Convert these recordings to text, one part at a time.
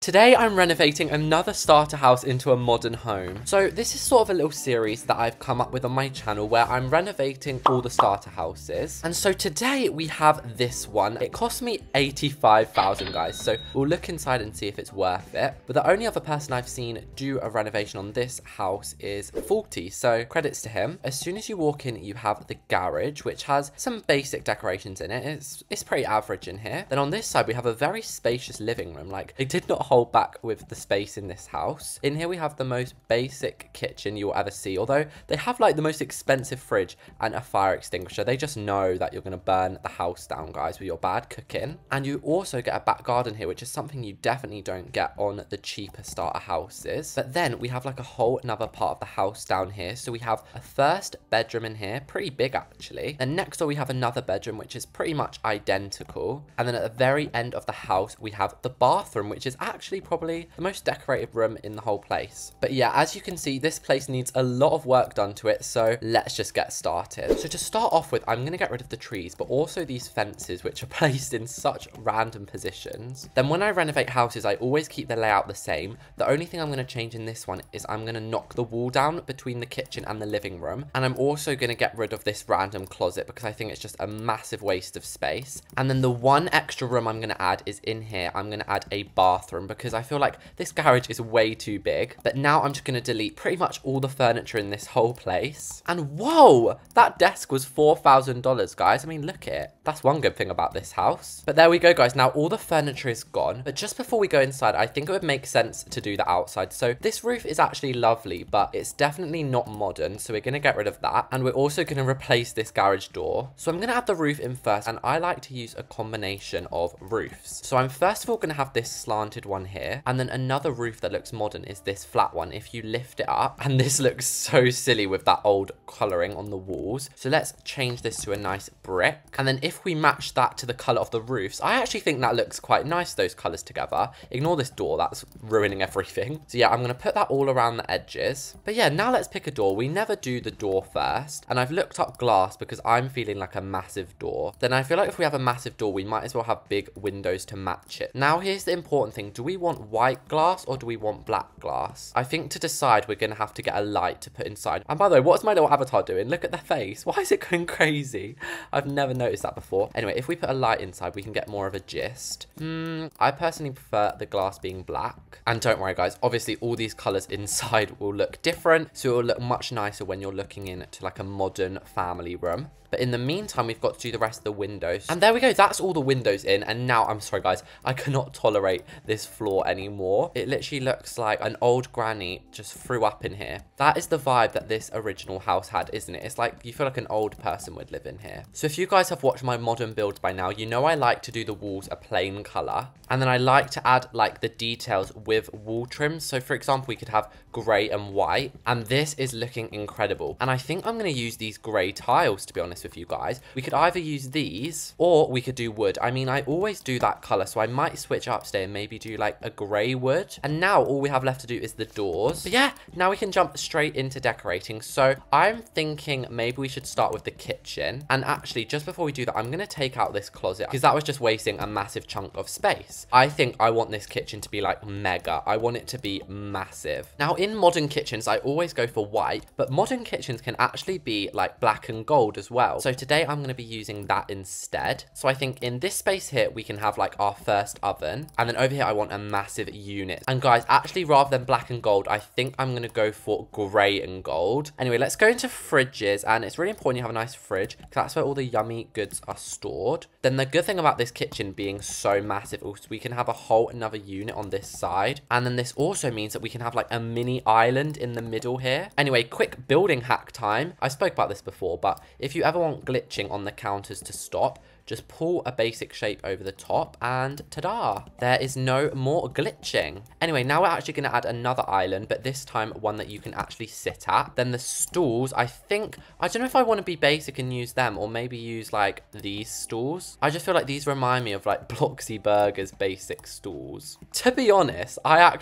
today I'm renovating another starter house into a modern home. So this is sort of a little series that I've come up with on my channel where I'm renovating all the starter houses. And so today we have this one. It cost me 85,000 guys. So we'll look inside and see if it's worth it. But the only other person I've seen do a renovation on this house is 40. So credits to him. As soon as you walk in, you have the garage, which has some basic decorations in it. It's pretty average in here. Then on this side, we have a very spacious living room. Like, they did not hold back with the space in this house. In here, we have the most basic kitchen you'll ever see. Although they have like the most expensive fridge and a fire extinguisher. They just know that you're going to burn the house down, guys, with your bad cooking. And you also get a back garden here, which is something you definitely don't get on the cheaper starter houses. But then we have like a whole another part of the house down here. So we have a first bedroom in here, pretty big actually. And next door we have another bedroom, which is pretty much identical. And then at the very end of the house, we have the bathroom, which is actually probably the most decorated room in the whole place. But yeah, as you can see, this place needs a lot of work done to it. So let's just get started. So to start off with, I'm going to get rid of the trees, but also these fences, which are placed in such random positions. Then when I renovate houses, I always keep the layout the same. The only thing I'm going to change in this one is I'm going to knock the wall down between the kitchen and the living room. And I'm also going to get rid of this random closet because I think it's just a massive waste of space. And then the one extra room I'm going to add is in here. I'm going to add a bathroom because I feel like this garage is way too big. But now I'm just going to delete pretty much all the furniture in this whole place. And whoa, that desk was $4,000, guys. I mean, look at it. That's one good thing about this house. But there we go, guys. Now all the furniture is gone. But just before we go inside, I think it would make sense to do the outside. So this roof is actually lovely, but it's definitely not modern. So we're going to get rid of that. And we're also going to replace this garage door. So I'm going to add the roof in first. And I like to use a combination of roofs. So I'm first of all going to have this slanted one here. And then another roof that looks modern is this flat one. If you lift it up, and this looks so silly with that old coloring on the walls. So let's change this to a nice brick. And then if we match that to the color of the roofs, I actually think that looks quite nice, those colors together. Ignore this door, that's ruining everything. So yeah, I'm going to put that all around the edges. But yeah, now let's pick a door. We never do the door first. And I've looked up glass because I'm feeling like a massive door. Then I feel like if we have a massive door, we might as well have big windows to match it. Now here's the important thing. Do we want white glass or do we want black glass? I think to decide, we're going to have to get a light to put inside. And by the way, what's my little avatar doing? Look at their face. Why is it going crazy? I've never noticed that before. Anyway, if we put a light inside, we can get more of a gist. I personally prefer the glass being black. And don't worry, guys. Obviously, all these colors inside will look different. So it will look much nicer when you're looking into like a modern family room. But in the meantime, we've got to do the rest of the windows. And there we go. That's all the windows in. And now, I'm sorry, guys. I cannot tolerate this floor anymore. It literally looks like an old granny just threw up in here. That is the vibe that this original house had, isn't it? It's like you feel like an old person would live in here. So if you guys have watched my modern builds by now, you know I like to do the walls a plain color. And then I like to add like the details with wall trims. So for example, we could have gray and white. And this is looking incredible. And I think I'm going to use these gray tiles, to be honest with you guys. We could either use these or we could do wood. I mean, I always do that color, so I might switch up today and maybe do like a gray wood. And now all we have left to do is the doors. But yeah, now we can jump straight into decorating. So I'm thinking maybe we should start with the kitchen. And actually, just before we do that, I'm going to take out this closet because that was just wasting a massive chunk of space. I think I want this kitchen to be like mega. I want it to be massive. Now in modern kitchens, I always go for white, but modern kitchens can actually be like black and gold as well. So today I'm going to be using that instead. So I think in this space here, we can have like our first oven. And then over here, I want a massive unit. And guys, actually rather than black and gold, I think I'm going to go for gray and gold. Anyway, let's go into fridges. And it's really important you have a nice fridge because that's where all the yummy goods are stored. Then the good thing about this kitchen being so massive, also we can have a whole another unit on this side. And then this also means that we can have like a mini island in the middle here. Anyway, quick building hack time. I spoke about this before, but if you ever want glitching on the counters to stop, just pull a basic shape over the top and ta-da! There is no more glitching. Anyway, now we're actually going to add another island, but this time one that you can actually sit at. Then the stools, I don't know if I want to be basic and use them or maybe use like these stools. I just feel like these remind me of like BLOXBURG's basic stools. To be honest, I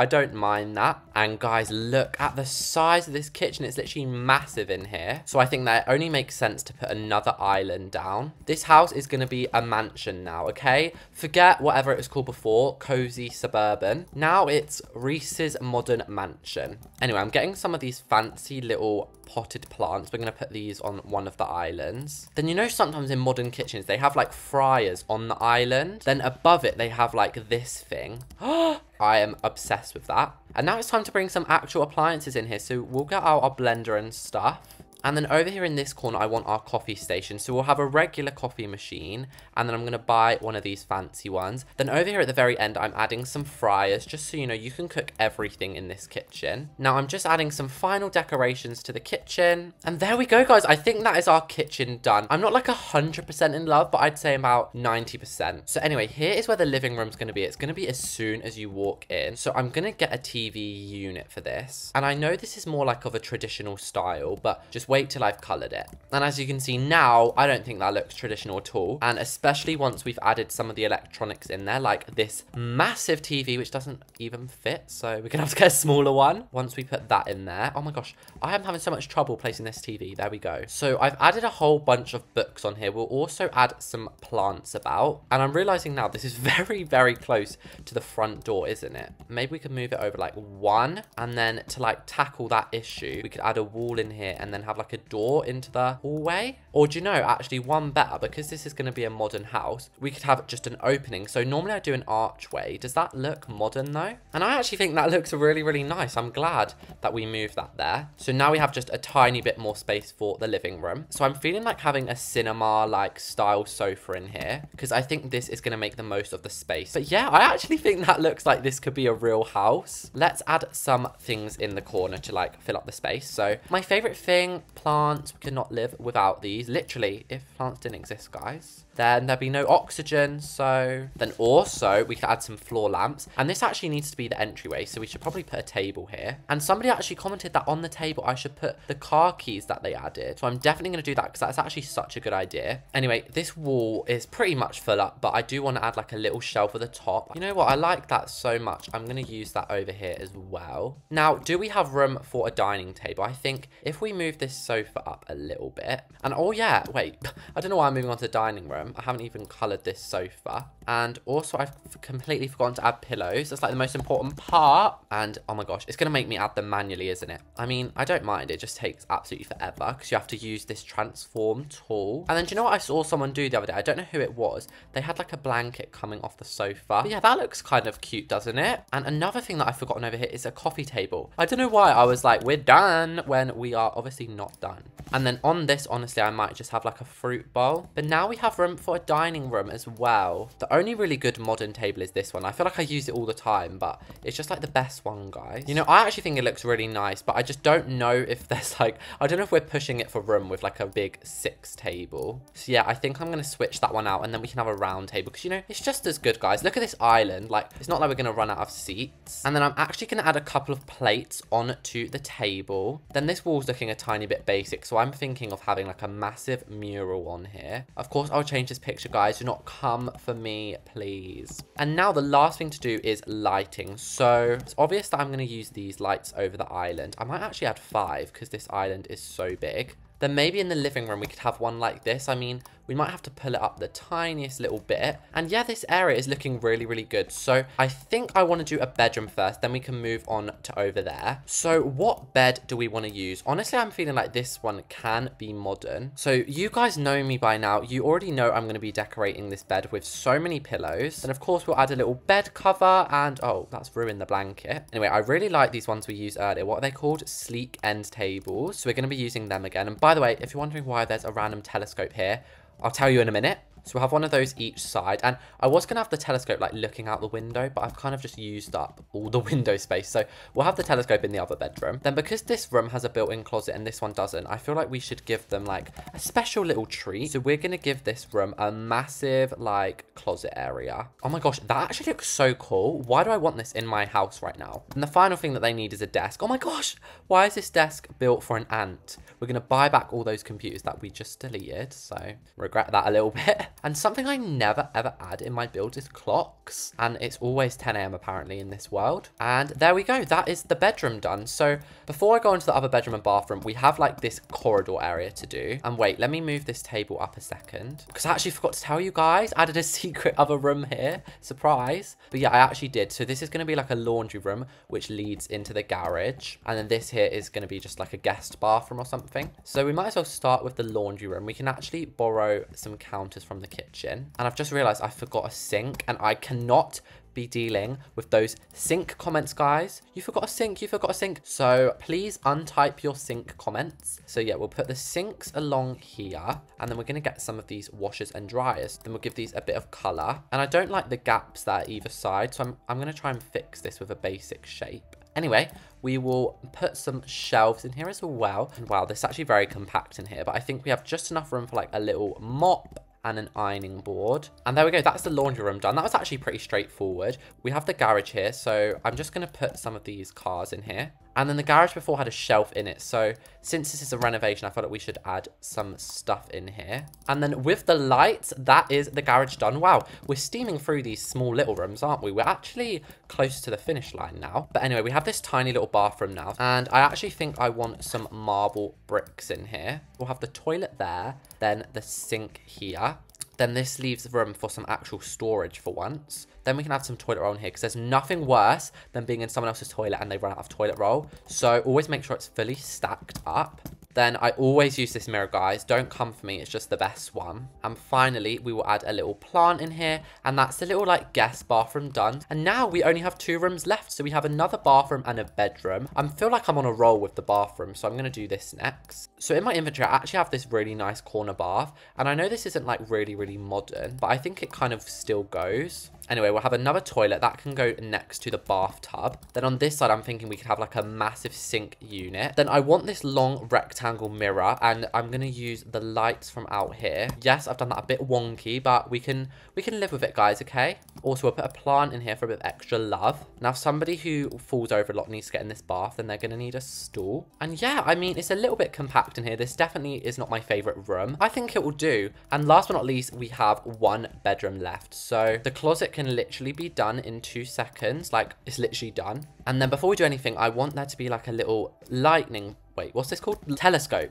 don't mind that. And guys, look at the size of this kitchen. It's literally massive in here. So I think that it only makes sense to put another island down. This house house is going to be a mansion now, okay? Forget whatever it was called before, cozy suburban. Now it's Reese's modern mansion. Anyway, I'm getting some of these fancy little potted plants. We're going to put these on one of the islands. Then you know sometimes in modern kitchens, they have like fryers on the island. Then above it, they have like this thing. I am obsessed with that. And now it's time to bring some actual appliances in here. So we'll get out our blender and stuff. And then over here in this corner, I want our coffee station. So we'll have a regular coffee machine. And then I'm going to buy one of these fancy ones. Then over here at the very end, I'm adding some fryers. Just so you know, you can cook everything in this kitchen. Now I'm just adding some final decorations to the kitchen. And there we go, guys. I think that is our kitchen done. I'm not like 100% in love, but I'd say about 90%. So anyway, here is where the living room's going to be. It's going to be as soon as you walk in. So I'm going to get a TV unit for this. And I know this is more like of a traditional style, but just wait till I've colored it. And as you can see now, I don't think that looks traditional at all. And especially once we've added some of the electronics in there, like this massive TV, which doesn't even fit. So we're gonna have to get a smaller one once we put that in there. Oh my gosh, I am having so much trouble placing this TV. There we go. So I've added a whole bunch of books on here. We'll also add some plants about. And I'm realizing now this is very, very close to the front door, isn't it? Maybe we could move it over like one. And then to like tackle that issue, we could add a wall in here and then have like a door into the hallway. Or do you know, actually one better, because this is going to be a modern house, we could have just an opening. So normally I do an archway. Does that look modern though? And I actually think that looks really, really nice. I'm glad that we moved that there. So now we have just a tiny bit more space for the living room. So I'm feeling like having a cinema like style sofa in here, because I think this is going to make the most of the space. But yeah, I actually think that looks like this could be a real house. Let's add some things in the corner to like fill up the space. So my favorite thing, plants. We could not live without these. Literally, if plants didn't exist, guys, then there'd be no oxygen. So then also we could add some floor lamps, and this actually needs to be the entryway, so we should probably put a table here. And somebody actually commented that on the table I should put the car keys that they added, so I'm definitely going to do that because that's actually such a good idea. Anyway, this wall is pretty much full up, but I do want to add like a little shelf at the top. You know what, I like that so much, I'm going to use that over here as well. Now, do we have room for a dining table? I think if we move this sofa up a little bit, and oh yeah, wait, I don't know why I'm moving on to the dining room. I haven't even colored this sofa. And also I've completely forgotten to add pillows. That's like the most important part. And oh my gosh, it's going to make me add them manually, isn't it? I mean, I don't mind. It just takes absolutely forever because you have to use this transform tool. And then do you know what I saw someone do the other day? I don't know who it was. They had like a blanket coming off the sofa. But yeah, that looks kind of cute, doesn't it? And another thing that I've forgotten over here is a coffee table. I don't know why I was like, we're done, when we are obviously not done. And then on this, honestly, I might just have like a fruit bowl. But now we have room for a dining room as well. The only really good modern table is this one. I feel like I use it all the time, but it's just like the best one, guys. You know, I actually think it looks really nice, but I just don't know if there's like, I don't know if we're pushing it for room with like a big 6 table. So yeah, I think I'm going to switch that one out, and then we can have a round table because, you know, it's just as good, guys. Look at this island. Like, it's not like we're going to run out of seats. And then I'm actually going to add a couple of plates onto the table. Then this wall's looking a tiny bit basic, so I'm thinking of having like a massive mural on here. Of course, I'll change this picture, guys. Do not come for me, please. And now the last thing to do is lighting. So it's obvious that I'm going to use these lights over the island. I might actually add 5 because this island is so big. Then maybe in the living room we could have one like this. I mean, we might have to pull it up the tiniest little bit. And yeah, this area is looking really, really good. So I think I want to do a bedroom first, then we can move on to over there. So what bed do we want to use? Honestly, I'm feeling like this one can be modern. So you guys know me by now. You already know I'm going to be decorating this bed with so many pillows. And of course, we'll add a little bed cover, and oh, that's ruined the blanket. Anyway, I really like these ones we used earlier. What are they called? Sleek end tables. So we're going to be using them again. And by the way, if you're wondering why there's a random telescope here, I'll tell you in a minute. So we'll have one of those each side. And I was going to have the telescope like looking out the window, but I've kind of just used up all the window space. So we'll have the telescope in the other bedroom. Then because this room has a built-in closet and this one doesn't, I feel like we should give them like a special little treat. So we're going to give this room a massive like closet area. Oh my gosh, that actually looks so cool. Why do I want this in my house right now? And the final thing that they need is a desk. Oh my gosh, why is this desk built for an ant? We're going to buy back all those computers that we just deleted. So regret that a little bit. And something I never ever add in my builds is clocks. And it's always 10 a.m. apparently in this world. And there we go. That is the bedroom done. So before I go into the other bedroom and bathroom, we have like this corridor area to do. And wait, let me move this table up a second. Because I actually forgot to tell you guys, I added a secret other room here. Surprise. But yeah, I actually did. So this is going to be like a laundry room, which leads into the garage. And then this here is going to be just like a guest bathroom or something. So we might as well start with the laundry room. We can actually borrow some counters from the kitchen. And I've just realized I forgot a sink, and I cannot be dealing with those sink comments, guys. You forgot a sink, you forgot a sink. So please untype your sink comments. So yeah, we'll put the sinks along here, and then we're going to get some of these washers and dryers. Then we'll give these a bit of color. And I don't like the gaps that are either side, so I'm going to try and fix this with a basic shape. Anyway, we will put some shelves in here as well. And wow, this is actually very compact in here, but I think we have just enough room for like a little mop and an ironing board. And there we go, that's the laundry room done. That was actually pretty straightforward. We have the garage here, so I'm just going to put some of these cars in here. And then the garage before had a shelf in it, so since this is a renovation, I thought that we should add some stuff in here. And then with the lights, that is the garage done. Wow, we're steaming through these small little rooms, aren't we? We're actually close to the finish line now. But anyway, we have this tiny little bathroom now, and I actually think I want some marble bricks in here. We'll have the toilet there, then the sink here. Then this leaves room for some actual storage for once. Then we can add some toilet roll in here, because there's nothing worse than being in someone else's toilet and they run out of toilet roll. So always make sure it's fully stacked up. Then I always use this mirror, guys. Don't come for me. It's just the best one. And finally, we will add a little plant in here. And that's the little like guest bathroom done. And now we only have 2 rooms left. So we have another bathroom and a bedroom. I feel like I'm on a roll with the bathroom. So I'm going to do this next. So in my inventory, I actually have this really nice corner bath. And I know this isn't like really modern, but I think it kind of still goes. Anyway, we'll have another toilet that can go next to the bathtub. Then on this side, I'm thinking we could have like a massive sink unit. Then I want this long rectangle mirror, and I'm going to use the lights from out here. Yes, I've done that a bit wonky, but we can live with it, guys, okay? Also, we'll put a plant in here for a bit of extra love. Now, if somebody who falls over a lot needs to get in this bath, then they're going to need a stool. And yeah, I mean, it's a little bit compact in here. This definitely is not my favorite room. I think it will do. And last but not least, we have 1 bedroom left. So the closet can literally be done in 2 seconds. Like, it's literally done. And then before we do anything, I want there to be like a little lightning... Wait, what's this called? Telescope.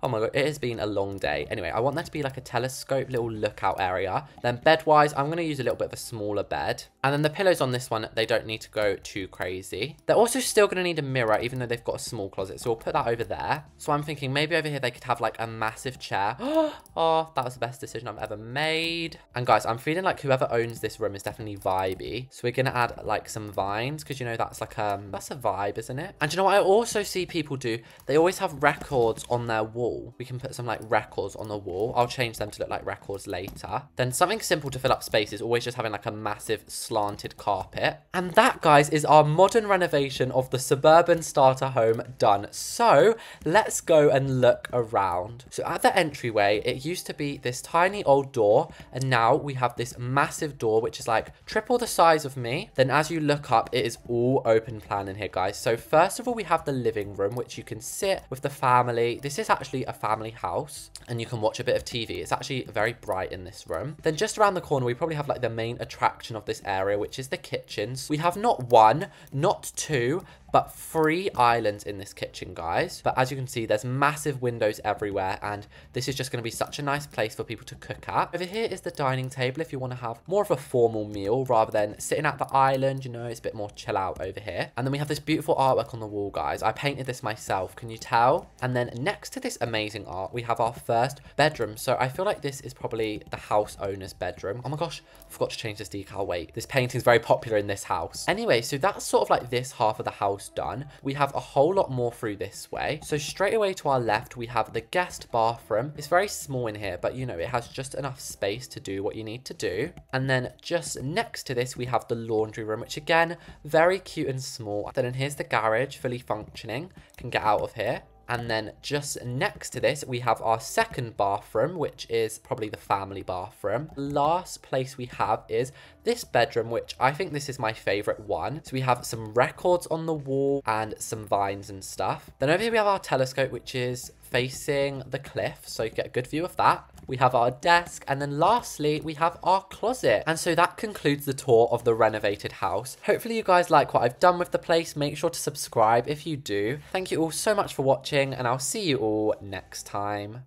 Oh my god, it has been a long day. Anyway, I want that to be like a telescope little lookout area. Then bed-wise, I'm going to use a little bit of a smaller bed. And then the pillows on this one, they don't need to go too crazy. They're also still going to need a mirror, even though they've got a small closet. So we'll put that over there. So I'm thinking maybe over here they could have like a massive chair. Oh, that was the best decision I've ever made. And guys, I'm feeling like whoever owns this room is definitely vibey. So we're going to add like some vines, because you know that's like that's a vibe, isn't it? And you know what I also see people do? They always have records on their wall. We can put some like records on the wall. I'll change them to look like records later. Then something simple to fill up space is always just having like a massive slanted carpet. And that, guys, is our modern renovation of the suburban starter home done. So let's go and look around. So at the entryway, it used to be this tiny old door, and now we have this massive door which is like triple the size of me. Then as you look up, it is all open plan in here, guys. So first of all, we have the living room, which you can sit with the family. This is actually a family house, and you can watch a bit of TV. It's actually very bright in this room. Then just around the corner, we probably have like the main attraction of this area, which is the kitchens. We have not 1, not 2, but 3 islands in this kitchen, guys. But as you can see, there's massive windows everywhere, and this is just going to be such a nice place for people to cook at. Over here is the dining table if you want to have more of a formal meal rather than sitting at the island. You know, it's a bit more chill out over here. And then we have this beautiful artwork on the wall, guys. I painted this myself, can you tell? And then next to this amazing art, we have our first bedroom. So I feel like this is probably the house owner's bedroom. Oh my gosh, I forgot to change this decal. Wait, this painting is very popular in this house. Anyway, so that's sort of like this half of the house done. We have a whole lot more through this way. So straight away to our left, we have the guest bathroom. It's very small in here, but you know, it has just enough space to do what you need to do. And then just next to this, we have the laundry room, which again, very cute and small. Then here's the garage, fully functioning. Can get out of here. And then just next to this, we have our second bathroom, which is probably the family bathroom. Last place we have is this bedroom, which I think this is my favorite one. So we have some records on the wall and some vines and stuff. Then over here we have our telescope, which is facing the cliff, so you get a good view of that. We have our desk, and then lastly, we have our closet. And so that concludes the tour of the renovated house. Hopefully you guys like what I've done with the place. Make sure to subscribe if you do. Thank you all so much for watching, and I'll see you all next time.